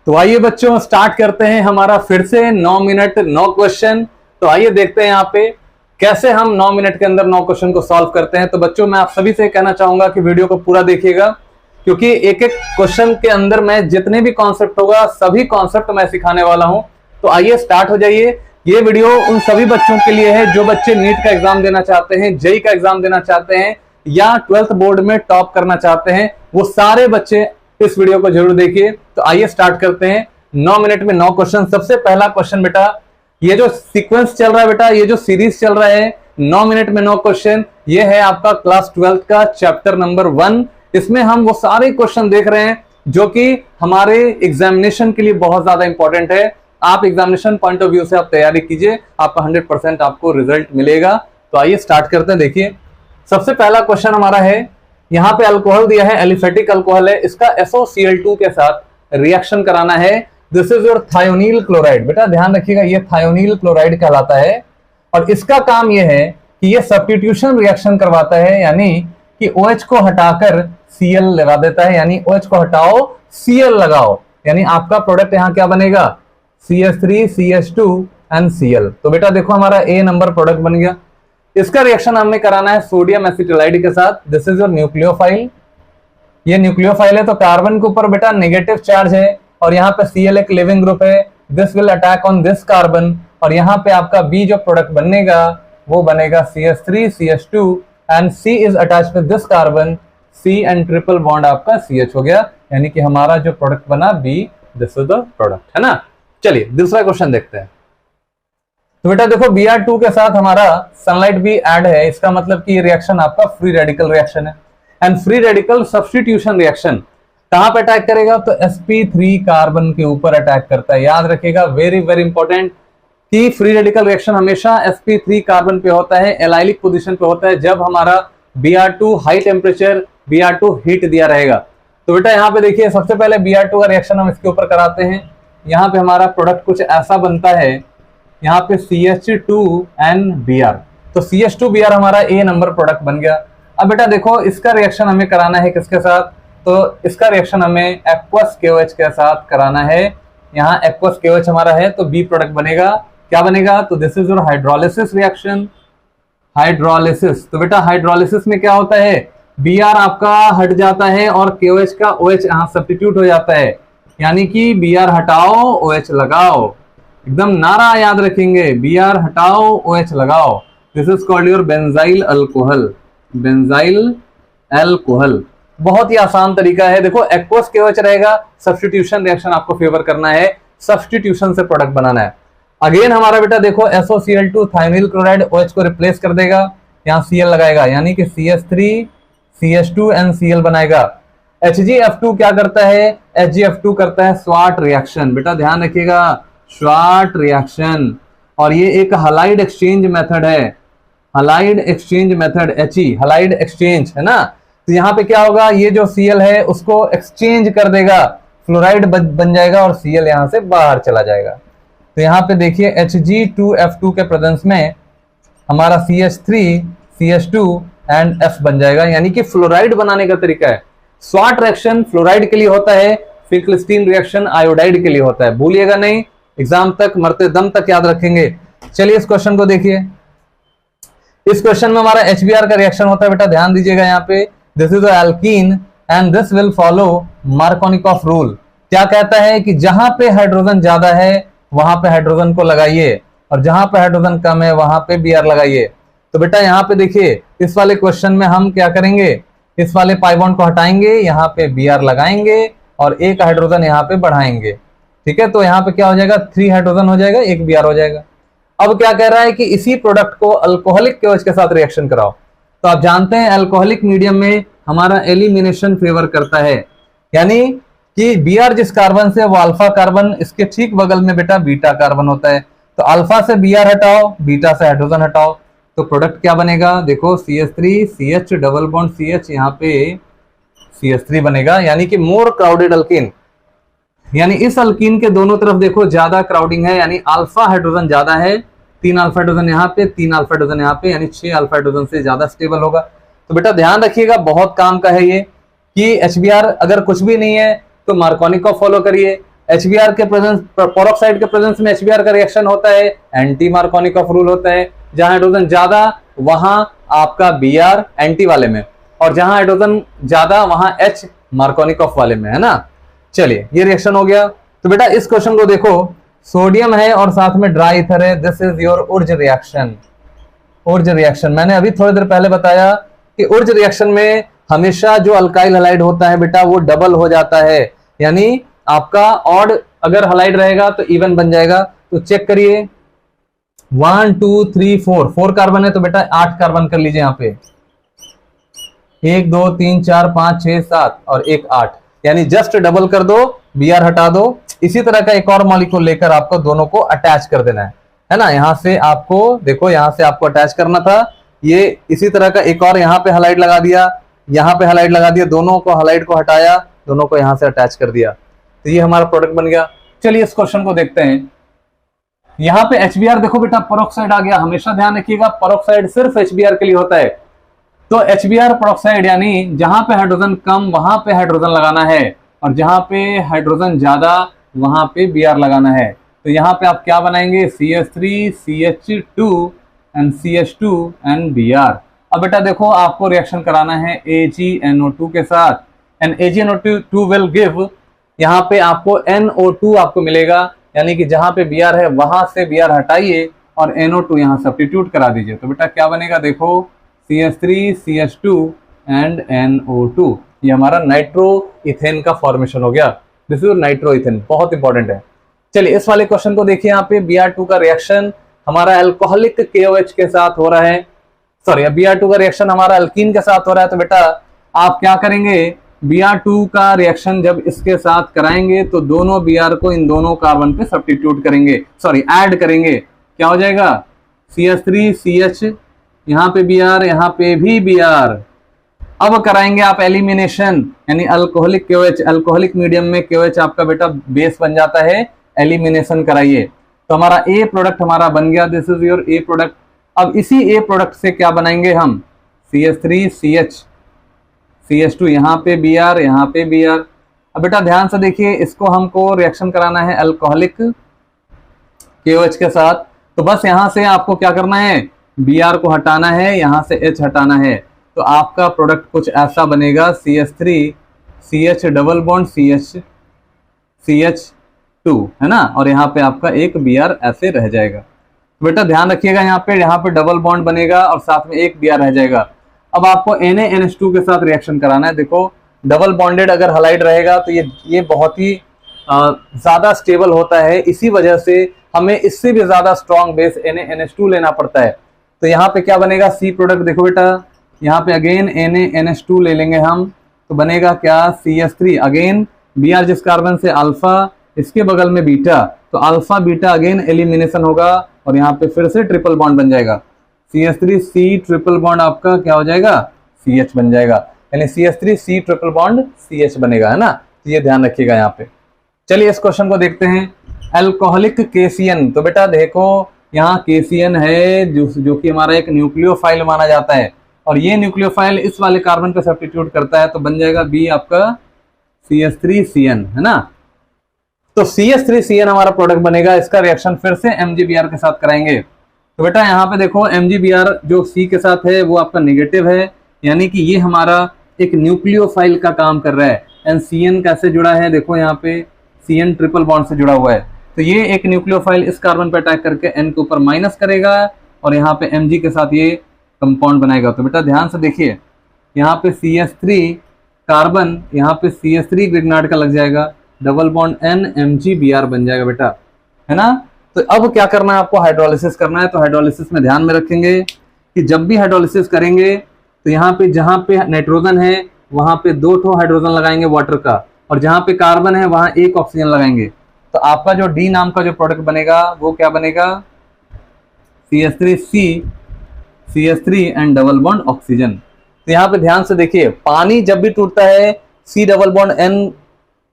तो आइए बच्चों स्टार्ट करते हैं हमारा फिर से 9 मिनट 9 क्वेश्चन। तो आइए देखते हैं यहाँ पे कैसे हम 9 मिनट के अंदर 9 क्वेश्चन को सॉल्व करते हैं। तो बच्चों मैं आप सभी से कहना चाहूंगा कि वीडियो को पूरा देखिएगा, क्योंकि एक एक क्वेश्चन के अंदर मैं जितने भी कॉन्सेप्ट होगा सभी कॉन्सेप्ट मैं सिखाने वाला हूं। तो आइए स्टार्ट हो जाइए। ये वीडियो उन सभी बच्चों के लिए है जो बच्चे नीट का एग्जाम देना चाहते हैं, जेई का एग्जाम देना चाहते हैं या 12th बोर्ड में टॉप करना चाहते हैं। वो सारे बच्चे इस वीडियो को जरूर देखिए। तो आइए स्टार्ट करते हैं 9 मिनट में 9 क्वेश्चन। सबसे पहला क्वेश्चन बेटा, ये जो सीक्वेंस चल रहा है बेटा, ये जो सीरीज चल रहा है 9 मिनट में 9 क्वेश्चन, ये है आपका क्लास 12th का चैप्टर नंबर 1। इसमें हम वो सारे क्वेश्चन देख रहे हैं जो कि हमारे एग्जामिनेशन के लिए बहुत ज्यादा इंपॉर्टेंट है। आप एग्जामिनेशन पॉइंट ऑफ व्यू से आप तैयारी कीजिए, आपका 100% आपको रिजल्ट मिलेगा। तो आइए स्टार्ट करते हैं। देखिए सबसे पहला क्वेश्चन हमारा है, यहाँ पे अल्कोहल दिया है, एलिफेटिक अल्कोहल है, इसका SOCl2 के साथ रिएक्शन कराना है। This is your thionyl chloride. बेटा ध्यान रखिएगा, ये थायोनील क्लोराइड कहलाता है और इसका काम ये है कि ये सब्स्टिट्यूशन रिएक्शन करवाता है, यानी कि OH को हटाकर Cl लगा देता है, यानी OH को हटाओ Cl लगाओ, यानी आपका प्रोडक्ट यहाँ क्या बनेगा, CH3 CH2 एंड Cl। तो बेटा देखो हमारा A नंबर प्रोडक्ट बन गया। इसका रिएक्शन हमें कराना है सोडियम एसिटाइलाइड के साथ। This is your nucleophile. ये न्यूक्लियोफाइल है तो कार्बन के ऊपर बेटा नेगेटिव चार्ज है और यहाँ पे Cl एक लिविंग ग्रुप है। This will attack on this carbon और यहाँ पे आपका B जो प्रोडक्ट बनेगा वो बनेगा CH3 CH2 and C is attached with this carbon, C and triple bond आपका CH हो गया, यानी कि हमारा जो प्रोडक्ट बना B, this is the product, है ना। चलिए दूसरा क्वेश्चन देखते हैं। तो बेटा देखो Br2 के साथ हमारा सनलाइट भी ऐड है, इसका मतलब कि ये रिएक्शन आपका फ्री रेडिकल रिएक्शन है। And free radical substitution reaction कहां पे अटैक करेगा, तो sp3 कार्बन के ऊपर अटैक करता है। याद रखिएगा, वेरी वेरी इंपॉर्टेंट, कि फ्री रेडिकल रिएक्शन हमेशा sp3 कार्बन पे होता है, एलाइलिक पोजीशन पे होता है, जब हमारा Br2 high temperature Br2 heat दिया रहेगा। तो बेटा यहाँ पे देखिए सबसे पहले Br2 का रिएक्शन हम इसके ऊपर कराते हैं। यहाँ पे हमारा प्रोडक्ट कुछ ऐसा बनता है, यहाँ पे CH2 एंड Br, तो CH2Br हमारा A नंबर प्रोडक्ट बन गया। अब बेटा देखो इसका रिएक्शन हमें कराना है किसके साथ, तो इसका रिएक्शन हमें एक्वस KOH के साथ कराना है। यहाँ एक्वस KOH हमारा है तो B प्रोडक्ट बनेगा, क्या बनेगा, तो this is your hydrolysis reaction, hydrolysis. तो बेटा हाइड्रोलिसिस में क्या होता है, Br आपका हट जाता है और KOH का OH यहाँ सब्स्टिट्यूट हो जाता है, यानी कि Br हटाओ OH लगाओ। एकदम नारा याद रखेंगे, Br हटाओ OH लगाओ। This is called your benzyl alcohol, benzyl alcohol. बहुत ही आसान तरीका है। देखो एक्वस KOH रहेगा, सब्स्टिट्यूशन रिएक्शन आपको फेवर करना है, सब्स्टिट्यूशन से प्रोडक्ट बनाना है। अगेन हमारा बेटा देखो SOCl2 थायोनील क्लोराइड OH को रिप्लेस कर देगा, यहाँ Cl लगाएगा, यानी कि CH3 CH2 एंड Cl बनाएगा। HgF2 क्या करता है, HgF2 करता है स्वाट रिएक्शन। बेटा ध्यान रखिएगा, स्वाट रिएक्शन, और ये एक हलाइड एक्सचेंज मेथड है, halide exchange method, He halide exchange है ना। तो यहाँ पे क्या होगा, ये जो Cl है उसको एक्सचेंज कर देगा, फ्लोराइड बन जाएगा और Cl यहाँ से बाहर चला जाएगा। तो यहाँ पे देखिए Hg2F2 के प्रेजेंस में हमारा CH3 CH2 एंड F बन जाएगा, यानी कि फ्लोराइड बनाने का तरीका है। स्वाट रिएक्शन फ्लोराइड के लिए होता है, फिक्लस्टीन रिएक्शन आयोडाइड के लिए होता है। भूलिएगा नहीं, एग्जाम तक मरते दम तक याद रखेंगे। चलिए इस क्वेश्चन को देखिए। इस क्वेश्चन में हमारा HBr का रिएक्शन होता है, बेटा ध्यान दीजिएगा यहाँ पे, this is alkene and this will follow Markovnikov rule. क्या कहता है कि जहां पे हाइड्रोजन ज्यादा है वहां पे हाइड्रोजन को लगाइए और जहां पे हाइड्रोजन कम है वहां पे Br लगाइए। तो बेटा यहाँ पे देखिए इस वाले क्वेश्चन में हम क्या करेंगे, इस वाले पाई बॉन्ड को हटाएंगे, यहाँ पे Br लगाएंगे और एक हाइड्रोजन यहाँ पे बढ़ाएंगे। ठीक है, तो यहाँ पे क्या हो जाएगा, 3 हाइड्रोजन हो जाएगा, एक Br हो जाएगा। अब क्या कह रहा है कि इसी प्रोडक्ट को अल्कोहलिक KOH के साथ रिएक्शन कराओ। तो आप जानते हैं अल्कोहलिक मीडियम में हमारा एलिमिनेशन फेवर करता है, यानी कि Br जिस कार्बन से वो अल्फा कार्बन, इसके ठीक बगल में बेटा बीटा कार्बन होता है। तो अल्फा से Br हटाओ, बीटा से हाइड्रोजन हटाओ, तो प्रोडक्ट क्या बनेगा, देखो CH3 CH double bond CH, यहाँ पे CH3 बनेगा, यानी कि मोर क्राउडेड अल्कीन। यानी इस अल्कीन के दोनों तरफ देखो ज्यादा क्राउडिंग है, यानी अल्फा हाइड्रोजन ज्यादा है, 3 अल्फा हाइड्रोजन यहाँ पे, 3 अल्फा हाइड्रोजन यहाँ पे, यानी 6 अल्फा हाइड्रोजन से ज्यादा स्टेबल होगा। तो बेटा ध्यान रखिएगा, बहुत काम का है ये, कि HBr अगर कुछ भी नहीं है तो मार्कोनिकॉफ फॉलो करिए, HBr के प्रेजेंस, पेरोक्साइड के प्रेजेंस में HBr का रिएक्शन होता है, एंटी मार्कोनिकॉफ रूल होता है। जहां हाइड्रोजन ज्यादा वहां आपका Br एंटी वाले में, और जहां हाइड्रोजन ज्यादा वहां H मार्कोनिकॉफ वाले में, है ना। चलिए ये रिएक्शन हो गया। तो बेटा इस क्वेश्चन को देखो, सोडियम है और साथ में ड्राई ईथर है, this is your Urja reaction. Urja reaction मैंने अभी थोड़ी देर पहले बताया कि उर्ज रिएक्शन में हमेशा जो अल्काइल हलाइड होता है बेटा वो डबल हो जाता है, यानी आपका ऑड अगर हलाइड रहेगा तो इवन बन जाएगा। तो चेक करिए 1 2 3 4 कार्बन है, तो बेटा 8 कार्बन कर लीजिए यहाँ पे, 1 2 3 4 5 6 7 और 1 8, यानी जस्ट डबल कर दो, Br हटा दो। इसी तरह का एक और मॉलिक्यूल लेकर आपको दोनों को अटैच कर देना है ना। यहां से आपको देखो, यहां से आपको अटैच करना था, ये इसी तरह का एक और यहाँ पे हलाइड लगा दिया, यहाँ पे हलाइड लगा दिया, दोनों को हलाइड को हटाया, दोनों को यहां से अटैच कर दिया, तो ये हमारा प्रोडक्ट बन गया। चलिए इस क्वेश्चन को देखते हैं। यहाँ पे HBr देखो बेटा पेरोक्साइड आ गया, हमेशा ध्यान रखिएगा पेरोक्साइड सिर्फ HBr के लिए होता है। तो HBr पेरोक्साइड यानी जहां पे हाइड्रोजन कम वहां पे हाइड्रोजन लगाना है, और जहां पे हाइड्रोजन ज्यादा वहां पे Br लगाना है। तो यहाँ पे आप क्या बनाएंगे, CH3 CH2 and CH2 and Br। अब बेटा देखो आपको रिएक्शन कराना है AgNO2 के साथ, एंड AgNO2 विल गिव, यहाँ पे आपको NO2 आपको मिलेगा, यानी कि जहां पे Br है वहां से Br हटाइए और NO2 यहाँ सब्स्टिट्यूट करा दीजिए। तो बेटा क्या बनेगा, देखो CH3 CH2 एंड NO2, ये हमारा नाइट्रो इथेन का फॉर्मेशन हो गया। दिस इज नाइट्रो इथेन, बहुत इंपॉर्टेंट है। चलिए इस वाले क्वेश्चन को देखिए, यहाँ पे Br2 का रिएक्शन हमारा अल्कोहलिक KOH के साथ हो रहा है, सॉरी Br2 का रिएक्शन हमारा अल्कीन के साथ हो रहा है। तो बेटा आप क्या करेंगे, Br2 का रिएक्शन जब इसके साथ कराएंगे तो दोनों Br को इन दोनों कार्बन पे सब्स्टिट्यूट करेंगे, सॉरी ऐड करेंगे, क्या हो जाएगा CH3 CH, यहाँ पे Br, यहाँ पे भी Br। अब कराएंगे आप एलिमिनेशन, यानी अल्कोहलिक KOH, अल्कोहलिक मीडियम में KOH आपका बेटा बेस बन जाता है, एलिमिनेशन कराइए। तो हमारा ए प्रोडक्ट हमारा बन गया, this is your A product. अब इसी ए प्रोडक्ट से क्या बनाएंगे हम, CH3 CH CH2, यहाँ पे Br, यहाँ पे Br। अब बेटा ध्यान से देखिए, इसको हमको रिएक्शन कराना है अल्कोहलिक KOH के साथ। तो बस यहाँ से आपको क्या करना है, Br को हटाना है, यहाँ से H हटाना है, तो आपका प्रोडक्ट कुछ ऐसा बनेगा, CH3 CH double bond CH2, है ना, और यहाँ पे आपका एक Br ऐसे रह जाएगा। तो बेटा ध्यान रखिएगा, यहाँ पे डबल बॉन्ड बनेगा और साथ में एक Br रह जाएगा। अब आपको NaNH2 के साथ रिएक्शन कराना है। देखो डबल बॉन्डेड अगर हलाइड रहेगा तो ये बहुत ही ज्यादा स्टेबल होता है, इसी वजह से हमें इससे भी ज्यादा स्ट्रॉन्ग बेस NaNH2 लेना पड़ता है। तो यहाँ पे क्या बनेगा, सी प्रोडक्ट देखो बेटा, यहाँ पे अगेन NaNH2 ले लेंगे हम, तो बनेगा क्या, CH3 अगेन Br जिस कार्बन से अल्फा, इसके बगल में बीटा, तो अल्फा बीटा अगेन एलिमिनेशन होगा और यहाँ पे फिर से ट्रिपल बॉन्ड बन जाएगा, CH3 C ट्रिपल बॉन्ड आपका क्या हो जाएगा, CH बन जाएगा, यानी CH3 C triple bond CH बनेगा, है ना। तो ये ध्यान रखिएगा यहाँ पे। चलिए इस क्वेश्चन को देखते हैं, अल्कोहलिक KCN। तो बेटा देखो यहाँ KCN है जो कि हमारा एक न्यूक्लियोफाइल माना जाता है, और ये न्यूक्लियोफाइल इस वाले कार्बन पे सब्स्टिट्यूट करता है, तो बन जाएगा B आपका CH3CN, है ना। तो CH3CN हमारा प्रोडक्ट बनेगा, इसका रिएक्शन फिर से MgBr के साथ कराएंगे। तो बेटा यहाँ पे देखो MgBr जो C के साथ है वो आपका नेगेटिव है, यानी कि ये हमारा एक न्यूक्लियोफाइल का काम कर रहा है। एंड CN कैसे जुड़ा है, देखो यहाँ पे CN ट्रिपल बॉन्ड से जुड़ा हुआ है, तो ये एक न्यूक्लियोफाइल इस कार्बन पे अटैक करके N के ऊपर माइनस करेगा और यहाँ पे Mg के साथ ये कंपाउंड बनाएगा। तो बेटा ध्यान से देखिए, यहाँ पे CH3 कार्बन, यहाँ पे CH3 ग्रिग्नार्ड का लग जाएगा, डबल बॉन्ड N MgBr बन जाएगा बेटा, है ना। तो अब क्या करना है, आपको हाइड्रोलिसिस करना है। तो हाइड्रोलिसिस में ध्यान में रखेंगे कि जब भी हाइड्रोलिसिस करेंगे तो यहाँ पे जहाँ पे नाइट्रोजन है वहां पे 2 हाइड्रोजन लगाएंगे वाटर का, और जहाँ पे कार्बन है वहां 1 ऑक्सीजन लगाएंगे। तो आपका जो D नाम का जो प्रोडक्ट बनेगा वो क्या बनेगा, CH3C CH3 and double bond oxygen. तो यहाँ पे ध्यान से देखिए, पानी जब भी टूटता है C डबल बॉन्ड N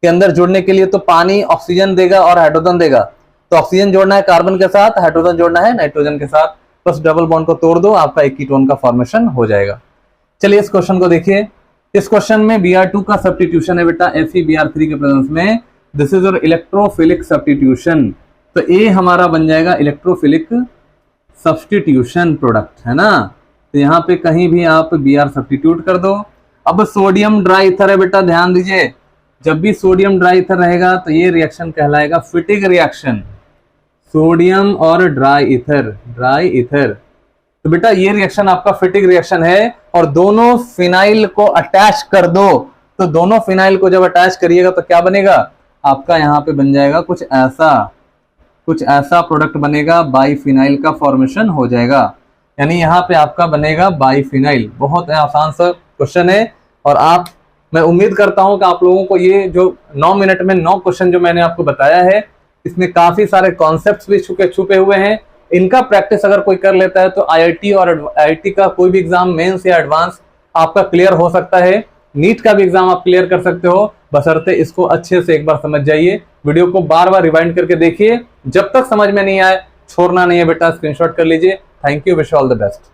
के अंदर जुड़ने के लिए तो पानी ऑक्सीजन देगा और हाइड्रोजन देगा। तो ऑक्सीजन जोड़ना है कार्बन के साथ, हाइड्रोजन जोड़ना है नाइट्रोजन के साथ, बस डबल बॉन्ड को तोड़ दो, आपका एक कीटोन का फॉर्मेशन हो जाएगा। चलिए इस क्वेश्चन को देखिए, इस क्वेश्चन में Br2 का सब्स्टिट्यूशन है बेटा FeBr3 के प्रेजेंस में, this is your electrophilic substitution. तो ए हमारा बन जाएगा इलेक्ट्रोफिलिक सब्स्टिट्यूशन प्रोडक्ट, है ना। तो यहाँ पे कहीं भी आप Br सब्स्टिट्यूट कर दो। अब सोडियम ड्राई ईथर है बेटा, ध्यान दीजिए, जब भी सोडियम ड्राई ईथर रहेगा तो ये रिएक्शन कहलाएगा फिटिक रिएक्शन। सोडियम और ड्राई ईथर, तो बेटा ये रिएक्शन आपका फिटिक रिएक्शन है। और दोनों फिनाइल को अटैच कर दो, तो दोनों फिनाइल को जब अटैच करिएगा तो क्या बनेगा आपका, यहाँ पे बन जाएगा कुछ ऐसा प्रोडक्ट बनेगा, बाईफिनाइल का फॉर्मेशन हो जाएगा। यानी यहाँ पे आपका बनेगा बाईफिनाइल। बहुत आसान सा क्वेश्चन है, और मैं उम्मीद करता हूं कि आप लोगों को ये जो 9 मिनट में 9 क्वेश्चन जो मैंने आपको बताया है, इसमें काफी सारे कॉन्सेप्ट्स भी छुपे हुए हैं। इनका प्रैक्टिस अगर कोई कर लेता है तो आईआईटी और आईआईटी का कोई भी एग्जाम, मेंस या एडवांस, आपका क्लियर हो सकता है। नीट का भी एग्जाम आप क्लियर कर सकते हो, बशर्ते इसको अच्छे से एक बार समझ जाइए। वीडियो को बार बार रिवाइंड करके देखिए, जब तक समझ में नहीं आए छोड़ना नहीं है बेटा, स्क्रीनशॉट कर लीजिए। Thank you, wish all the best.